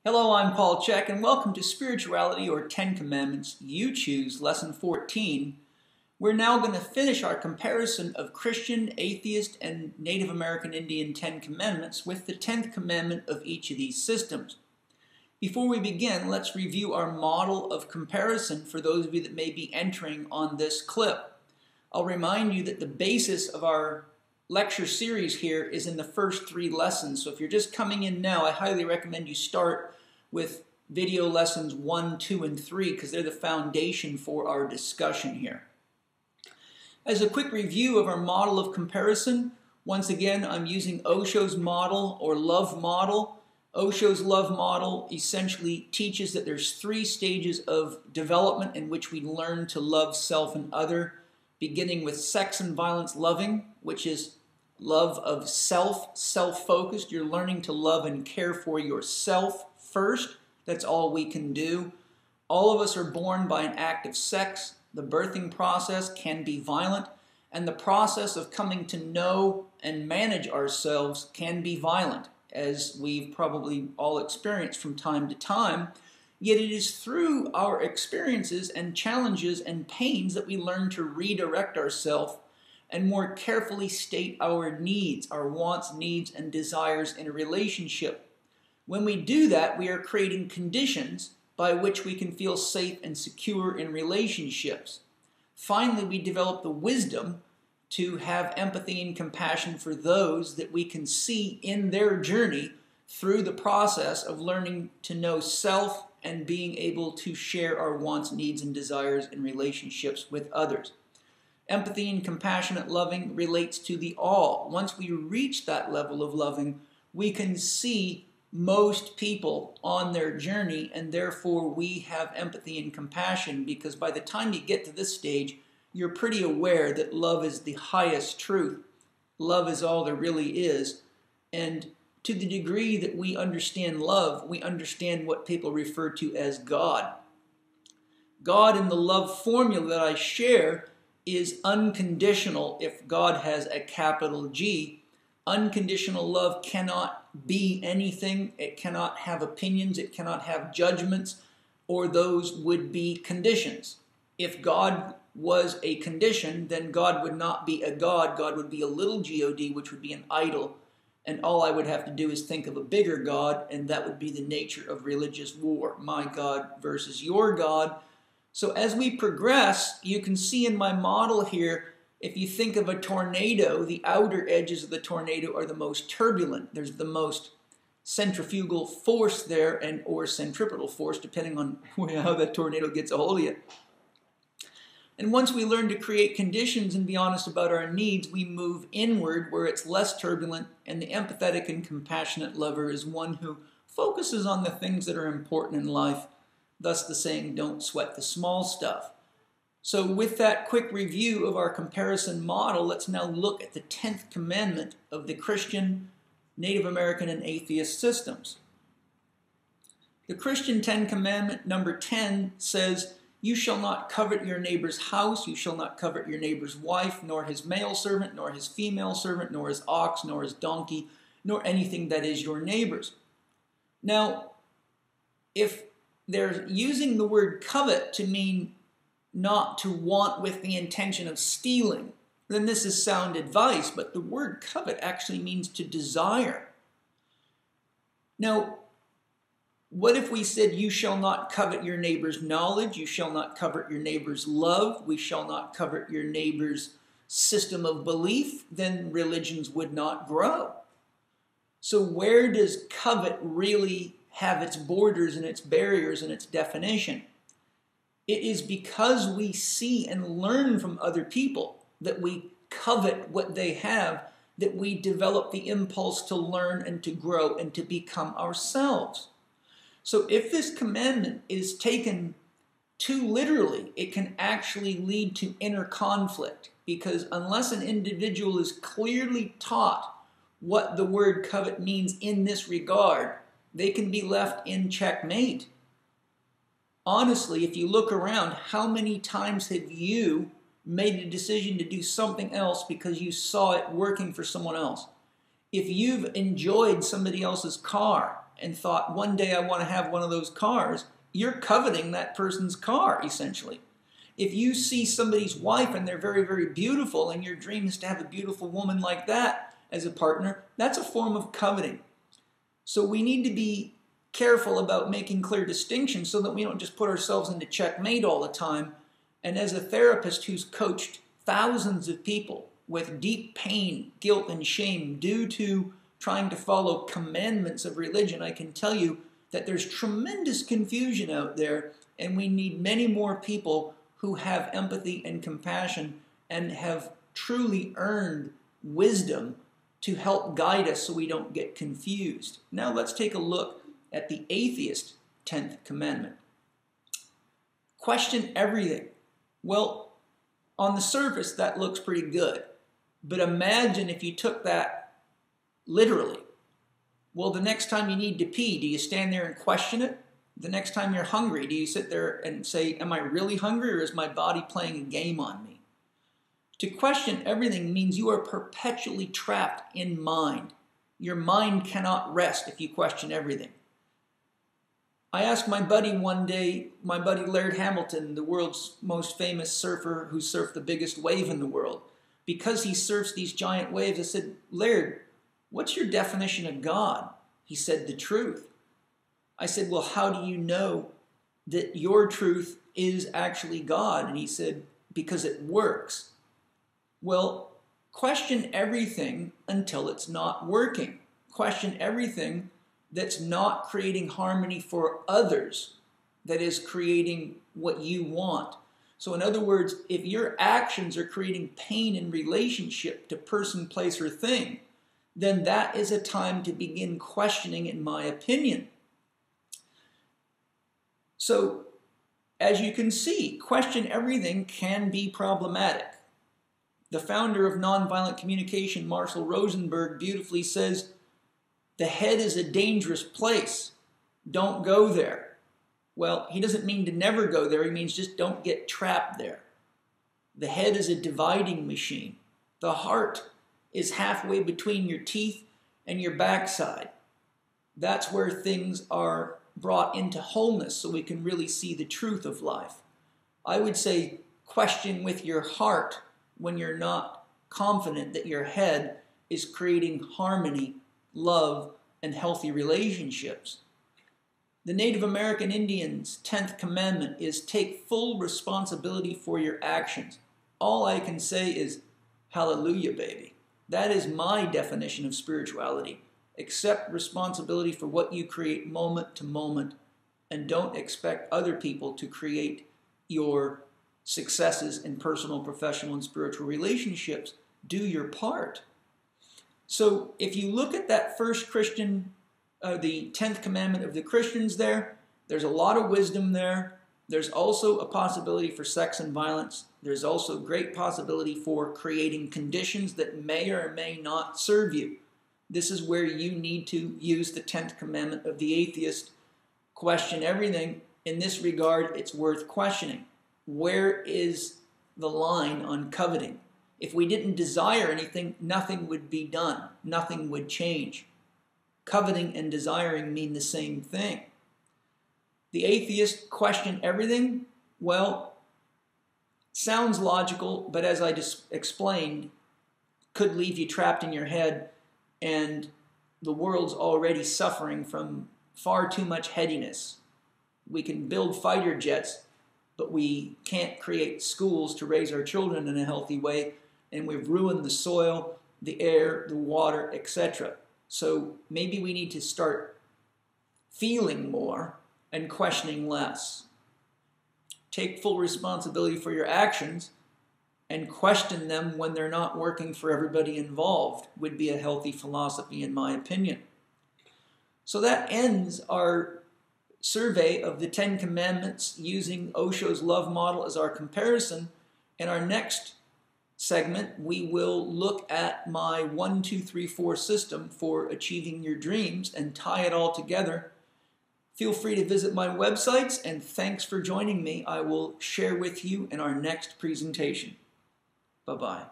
Hello, I'm Paul Chek, and welcome to Spirituality or Ten Commandments. You choose Lesson 14. We're now going to finish our comparison of Christian, atheist, and Native American Indian Ten Commandments with the 10th commandment of each of these systems. Before we begin, let's review our model of comparison for those of you that may be entering on this clip. I'll remind you that the basis of our lecture series here is in the first 3 lessons. So if you're just coming in now, I highly recommend you start with video lessons 1, 2, and 3 because they're the foundation for our discussion here. As a quick review of our model of comparison, once again, I'm using Osho's model or love model. Osho's love model essentially teaches that there's 3 stages of development in which we learn to love self and other, beginning with sex and violence loving, which is love of self, self-focused. You're learning to love and care for yourself first. That's all we can do. All of us are born by an act of sex. The birthing process can be violent, and the process of coming to know and manage ourselves can be violent, as we've probably all experienced from time to time. Yet it is through our experiences and challenges and pains that we learn to redirect ourselves and more carefully state our needs, our wants, needs, and desires in a relationship. When we do that, we are creating conditions by which we can feel safe and secure in relationships. Finally, we develop the wisdom to have empathy and compassion for those that we can see in their journey through the process of learning to know self and being able to share our wants, needs, and desires in relationships with others. Empathy and compassionate loving relates to the all. Once we reach that level of loving, we can see most people on their journey, and therefore we have empathy and compassion, because by the time you get to this stage, you're pretty aware that love is the highest truth. Love is all there really is. And to the degree that we understand love, we understand what people refer to as God. God, in the love formula that I share, is unconditional if God has a capital G. Unconditional love cannot be anything. It cannot have opinions. It cannot have judgments, or those would be conditions. If God was a condition, then God would not be a God. God would be a little God, which would be an idol. And all I would have to do is think of a bigger God, and that would be the nature of religious war. My God versus your God. So as we progress, you can see in my model here, if you think of a tornado, the outer edges of the tornado are the most turbulent. There's the most centrifugal force there, and or centripetal force, depending on how that tornado gets a hold of you. And once we learn to create conditions and be honest about our needs, we move inward where it's less turbulent, and the empathetic and compassionate lover is one who focuses on the things that are important in life. Thus the saying, don't sweat the small stuff. So with that quick review of our comparison model, let's now look at the 10th commandment of the Christian, Native American, and atheist systems. The Christian 10 commandment, number 10, says, you shall not covet your neighbor's house, you shall not covet your neighbor's wife, nor his male servant, nor his female servant, nor his ox, nor his donkey, nor anything that is your neighbor's. Now, if they're using the word covet to mean not to want with the intention of stealing, then this is sound advice, but the word covet actually means to desire. Now, what if we said you shall not covet your neighbor's knowledge, you shall not covet your neighbor's love, we shall not covet your neighbor's system of belief? Then religions would not grow. So where does covet really have its borders and its barriers and its definition? It is because we see and learn from other people that we covet what they have, that we develop the impulse to learn and to grow and to become ourselves. So if this commandment is taken too literally, it can actually lead to inner conflict, because unless an individual is clearly taught what the word covet means in this regard, they can be left in checkmate. Honestly, if you look around, how many times have you made a decision to do something else because you saw it working for someone else? If you've enjoyed somebody else's car and thought, one day I want to have one of those cars, you're coveting that person's car, essentially. If you see somebody's wife and they're very, very beautiful, and your dream is to have a beautiful woman like that as a partner, that's a form of coveting. So we need to be careful about making clear distinctions so that we don't just put ourselves into checkmate all the time. And as a therapist who's coached thousands of people with deep pain, guilt, and shame due to trying to follow commandments of religion, I can tell you that there's tremendous confusion out there, and we need many more people who have empathy and compassion and have truly earned wisdom to help guide us so we don't get confused. Now let's take a look at the atheist 10th commandment. Question everything. Well, on the surface, that looks pretty good. But imagine if you took that literally. Well, the next time you need to pee, do you stand there and question it? The next time you're hungry, do you sit there and say, am I really hungry, or is my body playing a game on me? To question everything means you are perpetually trapped in mind. Your mind cannot rest if you question everything. I asked my buddy one day, my buddy Laird Hamilton, the world's most famous surfer who surfed the biggest wave in the world, because he surfs these giant waves, I said, Laird, what's your definition of God? He said, the truth. I said, well, how do you know that your truth is actually God? And he said, because it works. Well, question everything until it's not working. Question everything that's not creating harmony for others, that is creating what you want. So in other words, if your actions are creating pain in relationship to person, place, or thing, then that is a time to begin questioning, in my opinion. So, as you can see, question everything can be problematic. The founder of nonviolent communication, Marshall Rosenberg, beautifully says, the head is a dangerous place. Don't go there. Well, he doesn't mean to never go there. He means just don't get trapped there. The head is a dividing machine. The heart is halfway between your teeth and your backside. That's where things are brought into wholeness so we can really see the truth of life. I would say question with your heart when you're not confident that your head is creating harmony, love, and healthy relationships. The Native American Indians' 10th commandment is take full responsibility for your actions. All I can say is, hallelujah, baby. That is my definition of spirituality. Accept responsibility for what you create moment to moment, and don't expect other people to create your successes in personal, professional, and spiritual relationships. Do your part. So if you look at that first Christian, the 10th commandment of the Christians there's a lot of wisdom there. There's also a possibility for sex and violence. There's also great possibility for creating conditions that may or may not serve you. This is where you need to use the 10th commandment of the atheist. Question everything. In this regard, it's worth questioning. Where is the line on coveting? If we didn't desire anything, nothing would be done. Nothing would change. Coveting and desiring mean the same thing. The atheist question everything? Well, sounds logical, but as I just explained, could leave you trapped in your head, and the world's already suffering from far too much headiness. We can build fighter jets, but we can't create schools to raise our children in a healthy way, and we've ruined the soil, the air, the water, etc. So maybe we need to start feeling more and questioning less. Take full responsibility for your actions and question them when they're not working for everybody involved would be a healthy philosophy, in my opinion. So that ends our survey of the 10 Commandments using Osho's love model as our comparison. In our next segment, we will look at my 1, 2, 3, 4 system for achieving your dreams and tie it all together. Feel free to visit my websites, and thanks for joining me. I will share with you in our next presentation. Bye-bye.